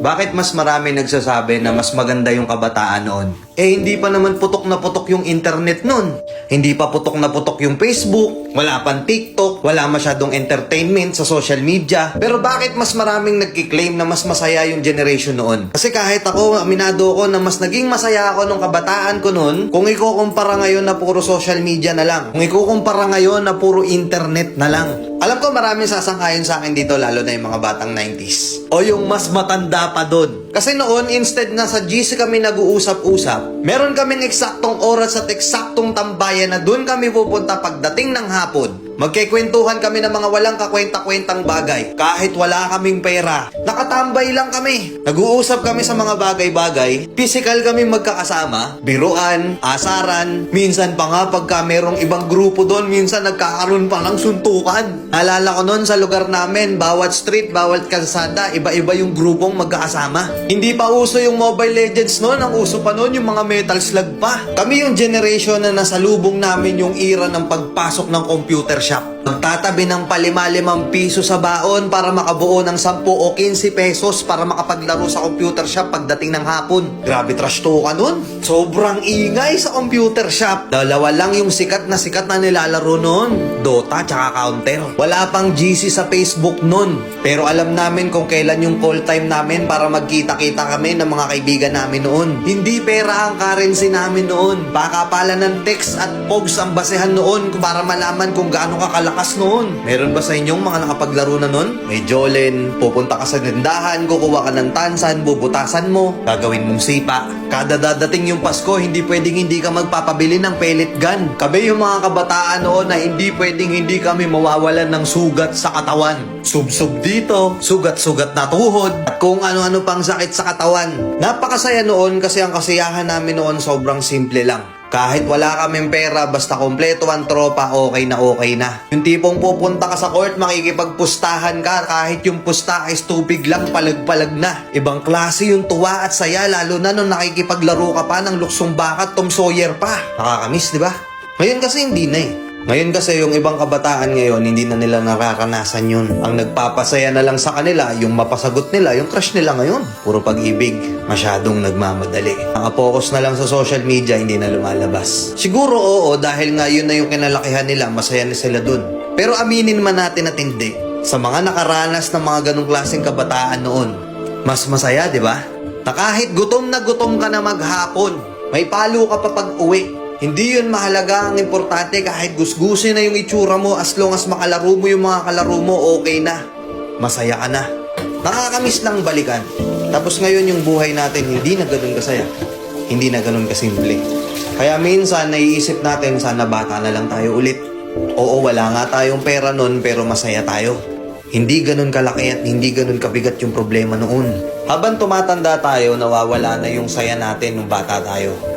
Bakit mas marami nagsasabi na mas maganda yung kabataan noon? Hindi pa naman putok na putok yung internet noon. Hindi pa putok na putok yung Facebook, wala pang TikTok, wala masyadong entertainment sa social media. Pero bakit mas maraming nagkiklaim na mas masaya yung generation noon? Kasi kahit ako, aminado ko na mas naging masaya ako nung kabataan ko noon kung ikukumpara ngayon na puro social media na lang. Kung ikukumpara ngayon na puro internet na lang. Alam ko maraming sasangkayon sa akin dito, lalo na yung mga batang 90s. O yung mas matanda pa doon. Kasi noon, instead na sa GC kami nag-uusap-usap, meron kaming eksaktong oras at eksaktong tambayan na doon kami pupunta pagdating ng hapon. Magkikwentuhan kami ng mga walang kakwenta-kwentang bagay. Kahit wala kaming pera, nakatambay lang kami. Nag-uusap kami sa mga bagay-bagay. Physical kami magkakasama, biruan, asaran. Minsan pa nga pagka merong ibang grupo doon, minsan nagkakaroon pa ng suntukan. Naalala ko noon sa lugar namin, bawat street, bawat kalsada, iba-iba yung grupong magkakasama. Hindi pa uso yung Mobile Legends noon, ang uso pa noon yung mga Metal Slug pa. Kami yung generation na nasalubong namin yung era ng pagpasok ng computer shop. Magtatabi ng ₱5 piso sa baon para makabuo ng 10 o 15 pesos para makapaglaro sa computer shop pagdating ng hapon. Grabe trash talk nun. Sobrang ingay sa computer shop. Dalawa lang yung sikat na nilalaro nun. Dota tsaka Counter. Wala pang GC sa Facebook nun. Pero alam namin kung kailan yung call time namin para magkita-kita kami ng mga kaibigan namin noon. Hindi pera ang currency namin noon. Pakapalan ng text at pogs ang basehan noon para malaman kung gaano kakalakas noon. Meron ba sa inyong mga nakapaglaro na noon? May Jolen, pupunta ka sa tindahan, kukuha ka ng tansan, bubutasan mo, gagawin mong sipa. Kada dadating yung Pasko, hindi pwedeng hindi ka magpapabili ng pellet gun. Kami yung mga kabataan noon na hindi pwedeng hindi kami mawawalan ng sugat sa katawan. Sub-sub dito, sugat-sugat na tuhod, at kung ano-ano pang sakit sa katawan. Napakasaya noon kasi ang kasiyahan namin noon sobrang simple lang. Kahit wala kaming pera, basta kompleto ang tropa, okay na okay na. Yung tipong pupunta ka sa court, makikipagpustahan ka, kahit yung pusta ay tubig lang, palag-palag na. Ibang klase yung tuwa at saya, lalo na nung nakikipaglaro ka pa ng luksong baka at Tom Sawyer pa. Nakakamiss, di ba? Ngayon kasi hindi na eh. Ngayon kasi yung ibang kabataan ngayon, hindi na nila nakakanasan yun. Ang nagpapasaya na lang sa kanila, yung mapasagot nila, yung crush nila ngayon. Puro pag-ibig, masyadong nagmamadali. Nakapokus na lang sa social media, hindi na lumalabas. Siguro oo, dahil nga yun na yung kinalakihan nila, masaya na sila dun. Pero aminin man natin at hindi, sa mga nakaranas ng mga ganong klaseng kabataan noon, mas masaya, di ba? Na kahit gutom na gutom ka na maghapon, may palo ka pa pag-uwi. Hindi yun mahalaga, ang importante kahit gusgusin na yung itsura mo, as long as makalaro mo yung mga kalaro mo, okay na. Masaya ka na. Nakakamiss lang balikan. Tapos ngayon yung buhay natin, hindi na ganun kasaya. Hindi na ganun kasimple. Kaya minsan, naiisip natin, sana bata na lang tayo ulit. Oo, wala nga tayong pera nun, pero masaya tayo. Hindi ganun kalaki at hindi ganun kabigat yung problema noon. Habang tumatanda tayo, nawawala na yung saya natin nung bata tayo.